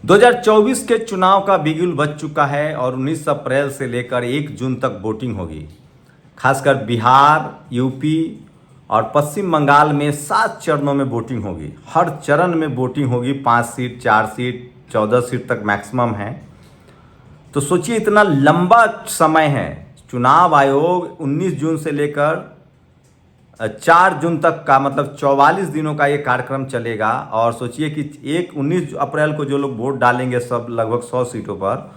2024 के चुनाव का बिगुल बज चुका है और 19 अप्रैल से लेकर 1 जून तक वोटिंग होगी। खासकर बिहार, यूपी और पश्चिम बंगाल में 7 चरणों में वोटिंग होगी। हर चरण में वोटिंग होगी। 5 सीट, 4 सीट, 14 सीट तक मैक्सिमम है। तो सोचिए, इतना लंबा समय है। चुनाव आयोग 19 जून से लेकर 4 जून तक का मतलब 44 दिनों का ये कार्यक्रम चलेगा। और सोचिए कि 19 अप्रैल को जो लोग वोट डालेंगे, सब लगभग 100 सीटों पर,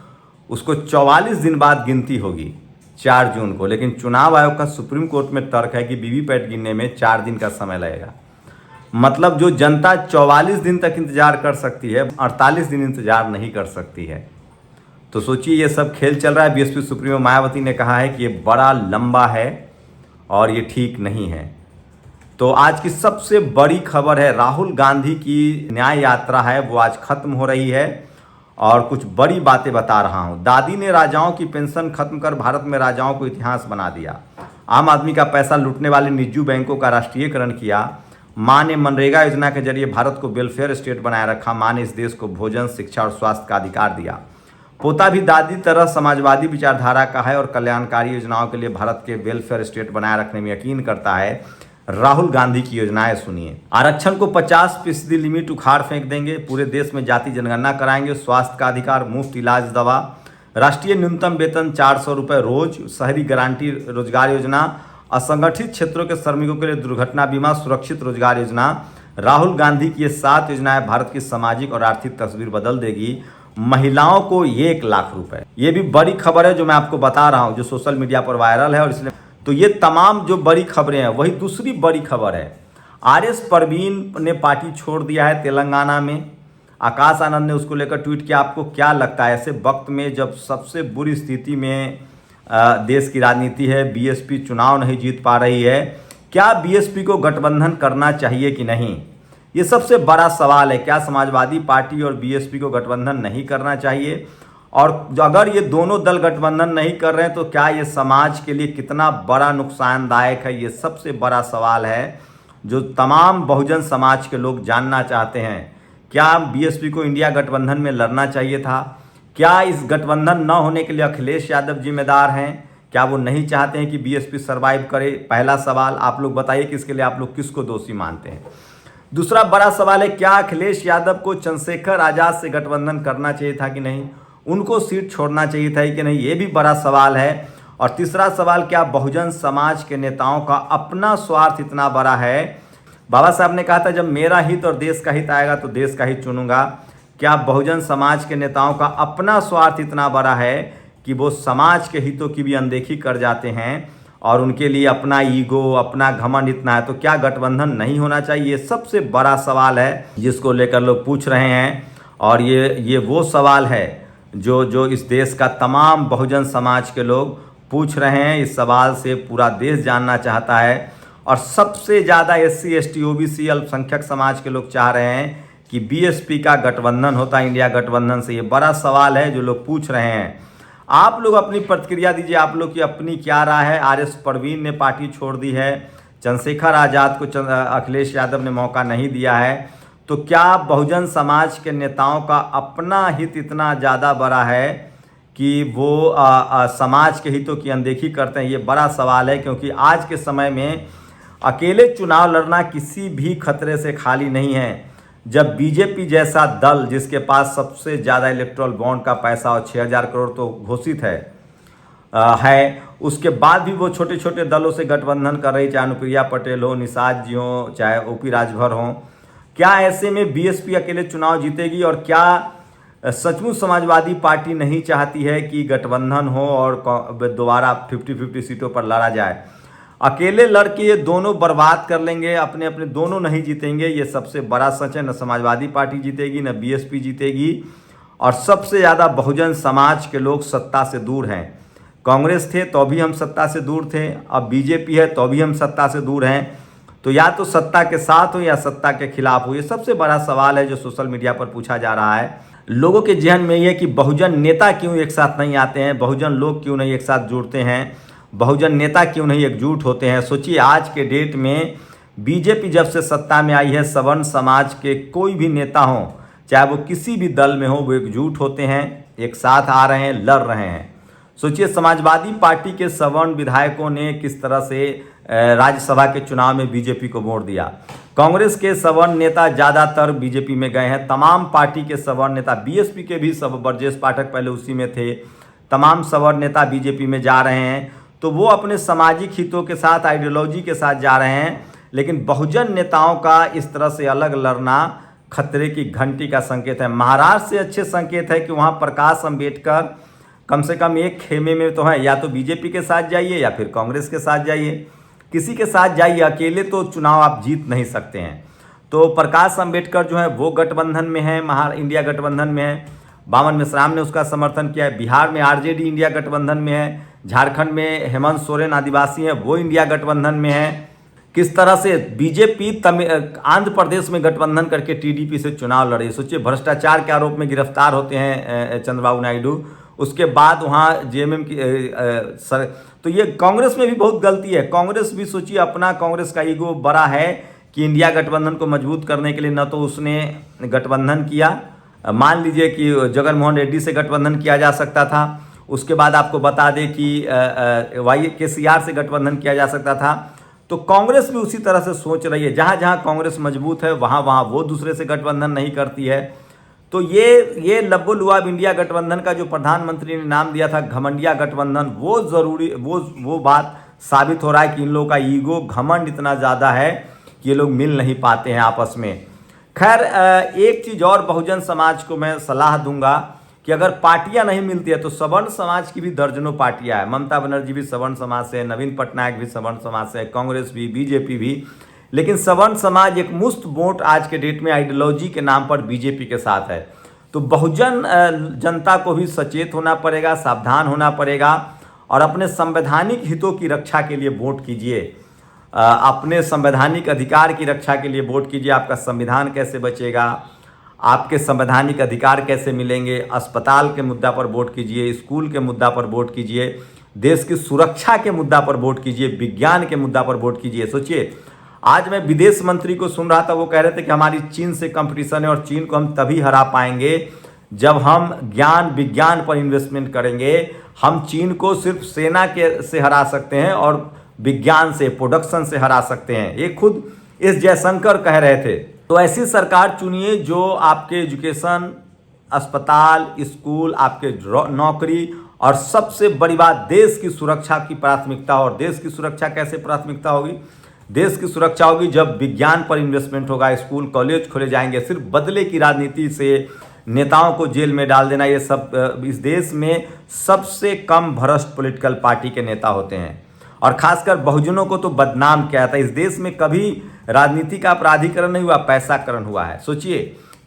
उसको 44 दिन बाद गिनती होगी 4 जून को। लेकिन चुनाव आयोग का सुप्रीम कोर्ट में तर्क है कि वीवीपैट गिनने में 4 दिन का समय लगेगा। मतलब जो जनता 44 दिन तक इंतजार कर सकती है, 48 दिन इंतजार नहीं कर सकती है। तो सोचिए, ये सब खेल चल रहा है। बीएसपी सुप्रीमो मायावती ने कहा है कि ये बड़ा लंबा है और ये ठीक नहीं है। तो आज की सबसे बड़ी खबर है, राहुल गांधी की न्याय यात्रा है वो आज खत्म हो रही है और कुछ बड़ी बातें बता रहा हूं। दादी ने राजाओं की पेंशन खत्म कर भारत में राजाओं को इतिहास बना दिया। आम आदमी का पैसा लूटने वाले निजी बैंकों का राष्ट्रीयकरण किया। मां ने मनरेगा योजना के जरिए भारत को वेलफेयर स्टेट बनाए रखा। मां ने इस देश को भोजन, शिक्षा और स्वास्थ्य का अधिकार दिया। पोता भी दादी तरह समाजवादी विचारधारा का है और कल्याणकारी योजनाओं के लिए भारत के वेलफेयर स्टेट बनाए रखने में यकीन करता है। राहुल गांधी की योजनाएं सुनिए। आरक्षण को 50% लिमिट उखाड़ फेंक देंगे। पूरे देश में जाति जनगणना कराएंगे। स्वास्थ्य का अधिकार, मुफ्त इलाज दवा, राष्ट्रीय न्यूनतम वेतन 400 रुपये रोज, शहरी गारंटी रोजगार योजना, असंगठित क्षेत्रों के श्रमिकों के लिए दुर्घटना बीमा, सुरक्षित रोजगार योजना। राहुल गांधी की ये 7 योजनाएं भारत की सामाजिक और आर्थिक तस्वीर बदल देगी। महिलाओं को 1 लाख रुपए। ये भी बड़ी खबर है जो मैं आपको बता रहा हूं, जो सोशल मीडिया पर वायरल है। और इसलिए तो ये तमाम जो बड़ी खबरें हैं, वही दूसरी बड़ी खबर है। आरएस परवीन ने पार्टी छोड़ दिया है तेलंगाना में। आकाश आनंद ने उसको लेकर ट्वीट किया। आपको क्या लगता है, ऐसे वक्त में जब सबसे बुरी स्थिति में देश की राजनीति है, बीएसपी चुनाव नहीं जीत पा रही है, क्या बीएसपी को गठबंधन करना चाहिए कि नहीं? ये सबसे बड़ा सवाल है। क्या समाजवादी पार्टी और बीएसपी को गठबंधन नहीं करना चाहिए? और अगर ये दोनों दल गठबंधन नहीं कर रहे हैं तो क्या ये समाज के लिए कितना बड़ा नुकसानदायक है? ये सबसे बड़ा सवाल है जो तमाम बहुजन समाज के लोग जानना चाहते हैं। क्या बीएसपी को इंडिया गठबंधन में लड़ना चाहिए था? क्या इस गठबंधन न होने के लिए अखिलेश यादव जिम्मेदार हैं? क्या वो नहीं चाहते हैं कि बीएसपी सर्वाइव करे? पहला सवाल आप लोग बताइए कि इसके लिए आप लोग किसको दोषी मानते हैं। दूसरा बड़ा सवाल है, क्या अखिलेश यादव को चंद्रशेखर आजाद से गठबंधन करना चाहिए था कि नहीं? उनको सीट छोड़ना चाहिए था कि नहीं? ये भी बड़ा सवाल है। और तीसरा सवाल, क्या बहुजन समाज के नेताओं का अपना स्वार्थ इतना बड़ा है? बाबा साहब ने कहा था, जब मेरा हित और देश का हित आएगा तो देश का हित चुनूंगा। क्या बहुजन समाज के नेताओं का अपना स्वार्थ इतना बड़ा है कि वो समाज के हितों की भी अनदेखी कर जाते हैं और उनके लिए अपना ईगो, अपना घमंड इतना है? तो क्या गठबंधन नहीं होना चाहिए? ये सबसे बड़ा सवाल है जिसको लेकर लोग पूछ रहे हैं। और ये वो सवाल है जो इस देश का तमाम बहुजन समाज के लोग पूछ रहे हैं। इस सवाल से पूरा देश जानना चाहता है। और सबसे ज़्यादा SC, ST, OBC अल्पसंख्यक समाज के लोग चाह रहे हैं कि बीएसपी का गठबंधन होता है इंडिया गठबंधन से। ये बड़ा सवाल है जो लोग पूछ रहे हैं। आप लोग अपनी प्रतिक्रिया दीजिए। आप लोग की अपनी क्या राय है? आरएस परवीन ने पार्टी छोड़ दी है। चंद्रशेखर आजाद को अखिलेश यादव ने मौका नहीं दिया है। तो क्या बहुजन समाज के नेताओं का अपना हित इतना ज़्यादा बड़ा है कि वो समाज के हितों की अनदेखी करते हैं? ये बड़ा सवाल है, क्योंकि आज के समय में अकेले चुनाव लड़ना किसी भी खतरे से खाली नहीं है। जब बीजेपी जैसा दल, जिसके पास सबसे ज़्यादा इलेक्ट्रल बॉन्ड का पैसा और 6000 करोड़ तो घोषित है, उसके बाद भी वो छोटे छोटे दलों से गठबंधन कर रही, चाहे अनुप्रिया पटेल हो, निषाद जी हो, चाहे ओपी राजभर हो, क्या ऐसे में बीएसपी अकेले चुनाव जीतेगी? और क्या सचमुच समाजवादी पार्टी नहीं चाहती है कि गठबंधन हो और दोबारा 50-50 सीटों पर लड़ा जाए? अकेले लड़के ये दोनों बर्बाद कर लेंगे, अपने अपने दोनों नहीं जीतेंगे। ये सबसे बड़ा सच है। न समाजवादी पार्टी जीतेगी, न बीएसपी जीतेगी। और सबसे ज़्यादा बहुजन समाज के लोग सत्ता से दूर हैं। कांग्रेस थे तो भी हम सत्ता से दूर थे, अब बीजेपी है तो भी हम सत्ता से दूर हैं। तो या तो सत्ता के साथ हो या सत्ता के खिलाफ हो। ये सबसे बड़ा सवाल है जो सोशल मीडिया पर पूछा जा रहा है। लोगों के जहन में ये कि बहुजन नेता क्यों एक साथ नहीं आते हैं, बहुजन लोग क्यों नहीं एक साथ जुड़ते हैं, बहुजन नेता क्यों नहीं एकजुट होते हैं। सोचिए, आज के डेट में बीजेपी जब से सत्ता में आई है, सवर्ण समाज के कोई भी नेता हों, चाहे वो किसी भी दल में हो, वो एकजुट होते हैं, एक साथ आ रहे हैं, लड़ रहे हैं। सोचिए समाजवादी पार्टी के सवर्ण विधायकों ने किस तरह से राज्यसभा के चुनाव में बीजेपी को वोट दिया। कांग्रेस के सवर्ण नेता ज़्यादातर बीजेपी में गए हैं। तमाम पार्टी के सवर्ण नेता, बीएसपी के भी सब, ब्रजेश पाठक पहले उसी में थे, तमाम सवर्ण नेता बीजेपी में जा रहे हैं। तो वो अपने सामाजिक हितों के साथ, आइडियोलॉजी के साथ जा रहे हैं। लेकिन बहुजन नेताओं का इस तरह से अलग लड़ना खतरे की घंटी का संकेत है। महाराष्ट्र से अच्छे संकेत है कि वहाँ प्रकाश अम्बेडकर कम से कम एक खेमे में तो है, या तो बीजेपी के साथ जाइए या फिर कांग्रेस के साथ जाइए, किसी के साथ जाइए, अकेले तो चुनाव आप जीत नहीं सकते हैं। तो प्रकाश अम्बेडकर जो है वो गठबंधन में है, इंडिया गठबंधन में है। बामन मिश्राम ने उसका समर्थन किया है। बिहार में आरजेडी इंडिया गठबंधन में है। झारखंड में हेमंत सोरेन आदिवासी हैं, वो इंडिया गठबंधन में है। किस तरह से बीजेपी आंध्र प्रदेश में गठबंधन करके टीडीपी से चुनाव लड़ी। सोचिए भ्रष्टाचार के आरोप में गिरफ्तार होते हैं चंद्रबाबू नायडू, उसके बाद वहाँ जेएमएम की तो ये कांग्रेस में भी बहुत गलती है। कांग्रेस भी सोचिए अपना, कांग्रेस का ईगो बड़ा है कि इंडिया गठबंधन को मजबूत करने के लिए न तो उसने गठबंधन किया, मान लीजिए कि जगन मोहन रेड्डी से गठबंधन किया जा सकता था, उसके बाद आपको बता दें कि केसीआर से गठबंधन किया जा सकता था। तो कांग्रेस भी उसी तरह से सोच रही है, जहाँ जहाँ कांग्रेस मजबूत है वहाँ वहाँ वो दूसरे से गठबंधन नहीं करती है। तो ये लब्बो लुआब इंडिया गठबंधन का जो प्रधानमंत्री ने नाम दिया था घमंडिया गठबंधन, वो जरूरी वो बात साबित हो रहा है कि इन लोगों का ईगो, घमंड इतना ज़्यादा है कि ये लोग मिल नहीं पाते हैं आपस में। खैर एक चीज़ और बहुजन समाज को मैं सलाह दूंगा कि अगर पार्टियां नहीं मिलती है तो सवर्ण समाज की भी दर्जनों पार्टियां हैं। ममता बनर्जी भी सवर्ण समाज से है, नवीन पटनायक भी सवर्ण समाज से है, कांग्रेस भी, बीजेपी भी। लेकिन सवर्ण समाज एक मुश्त वोट आज के डेट में आइडियोलॉजी के नाम पर बीजेपी के साथ है। तो बहुजन जनता को भी सचेत होना पड़ेगा, सावधान होना पड़ेगा और अपने संवैधानिक हितों की रक्षा के लिए वोट कीजिए। अपने संवैधानिक अधिकार की रक्षा के लिए वोट कीजिए। आपका संविधान कैसे बचेगा, आपके संवैधानिक अधिकार कैसे मिलेंगे, अस्पताल के मुद्दा पर वोट कीजिए, स्कूल के मुद्दा पर वोट कीजिए, देश की सुरक्षा के मुद्दा पर वोट कीजिए, विज्ञान के मुद्दा पर वोट कीजिए। सोचिए आज मैं विदेश मंत्री को सुन रहा था, वो कह रहे थे कि हमारी चीन से कंपटीशन है और चीन को हम तभी हरा पाएंगे जब हम ज्ञान विज्ञान पर इन्वेस्टमेंट करेंगे। हम चीन को सिर्फ सेना के से हरा सकते हैं और विज्ञान से, प्रोडक्शन से हरा सकते हैं। ये खुद एस जयशंकर कह रहे थे। तो ऐसी सरकार चुनिए जो आपके एजुकेशन, अस्पताल, स्कूल, आपके नौकरी और सबसे बड़ी बात देश की सुरक्षा की प्राथमिकता हो। और देश की सुरक्षा कैसे प्राथमिकता होगी? देश की सुरक्षा होगी जब विज्ञान पर इन्वेस्टमेंट होगा, स्कूल कॉलेज खोले जाएंगे। सिर्फ बदले की राजनीति से नेताओं को जेल में डाल देना, ये सब इस देश में सबसे कम भ्रष्ट पॉलिटिकल पार्टी के नेता होते हैं। और खासकर बहुजनों को तो बदनाम किया था। इस देश में कभी राजनीति का अपराधीकरण नहीं हुआ, पैसाकरण हुआ है। सोचिए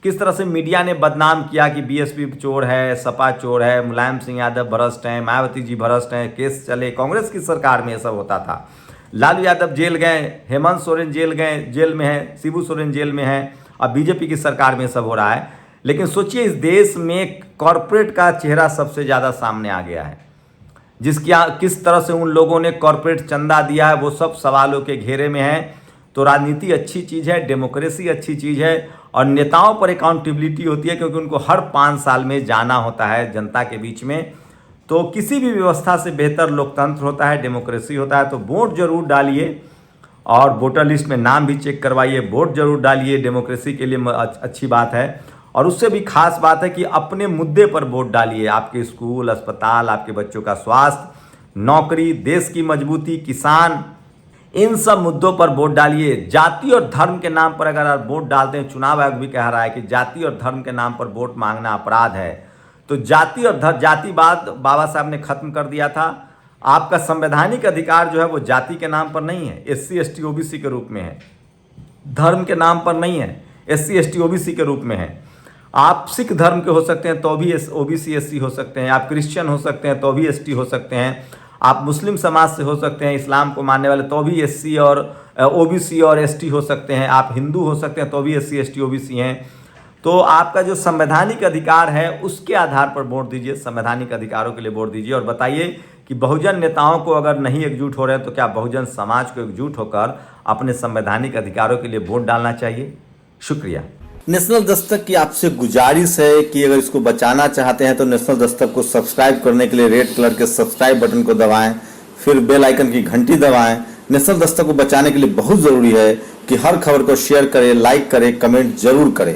किस तरह से मीडिया ने बदनाम किया कि बीएसपी चोर है, सपा चोर है, मुलायम सिंह यादव भ्रष्ट हैं, मायावती जी भ्रष्ट हैं, केस चले। कांग्रेस की सरकार में ये सब होता था। लालू यादव जेल गए, हेमंत सोरेन जेल गए, जेल में है, शिबू सोरेन जेल में है, अब बीजेपी की सरकार में सब हो रहा है। लेकिन सोचिए इस देश में कॉरपोरेट का चेहरा सबसे ज़्यादा सामने आ गया है। किस तरह से उन लोगों ने कॉरपोरेट चंदा दिया है वो सब सवालों के घेरे में है। तो राजनीति अच्छी चीज़ है, डेमोक्रेसी अच्छी चीज़ है और नेताओं पर अकाउंटेबिलिटी होती है क्योंकि उनको हर 5 साल में जाना होता है जनता के बीच में। तो किसी भी व्यवस्था से बेहतर लोकतंत्र होता है, डेमोक्रेसी होता है। तो वोट जरूर डालिए और वोटर लिस्ट में नाम भी चेक करवाइए, वोट जरूर डालिए, डेमोक्रेसी के लिए अच्छी बात है। और उससे भी खास बात है कि अपने मुद्दे पर वोट डालिए। आपके स्कूल, अस्पताल, आपके बच्चों का स्वास्थ्य, नौकरी, देश की मजबूती, किसान, इन सब मुद्दों पर वोट डालिए। जाति और धर्म के नाम पर अगर आप वोट डालते हैं, चुनाव आयोग भी कह रहा है कि जाति और धर्म के नाम पर वोट मांगना अपराध है। तो जाति और जातिवाद बाबा साहब ने खत्म कर दिया था। आपका संवैधानिक अधिकार जो है वो जाति के नाम पर नहीं है, SC ST OBC के रूप में है, धर्म के नाम पर नहीं है, SC ST OBC के रूप में है। आप सिख धर्म के हो सकते हैं तो भी OBC SC हो सकते हैं, आप क्रिश्चियन हो सकते हैं तो भी ST हो सकते हैं, आप मुस्लिम समाज से हो सकते हैं, इस्लाम को मानने वाले तो भी SC और OBC और ST हो सकते हैं, आप हिंदू हो सकते हैं तो भी SC ST OBC हैं। तो आपका जो संवैधानिक अधिकार है उसके आधार पर वोट दीजिए, संवैधानिक अधिकारों के लिए वोट दीजिए। और बताइए कि बहुजन नेताओं को अगर नहीं एकजुट हो रहे हैं तो क्या बहुजन समाज को एकजुट होकर अपने संवैधानिक अधिकारों के लिए वोट डालना चाहिए। शुक्रिया। नेशनल दस्तक की आपसे गुजारिश है कि अगर इसको बचाना चाहते हैं तो नेशनल दस्तक को सब्सक्राइब करने के लिए रेड कलर के सब्सक्राइब बटन को दबाएं, फिर बेल आइकन की घंटी दबाएं। नेशनल दस्तक को बचाने के लिए बहुत जरूरी है कि हर खबर को शेयर करें, लाइक करें, कमेंट जरूर करें।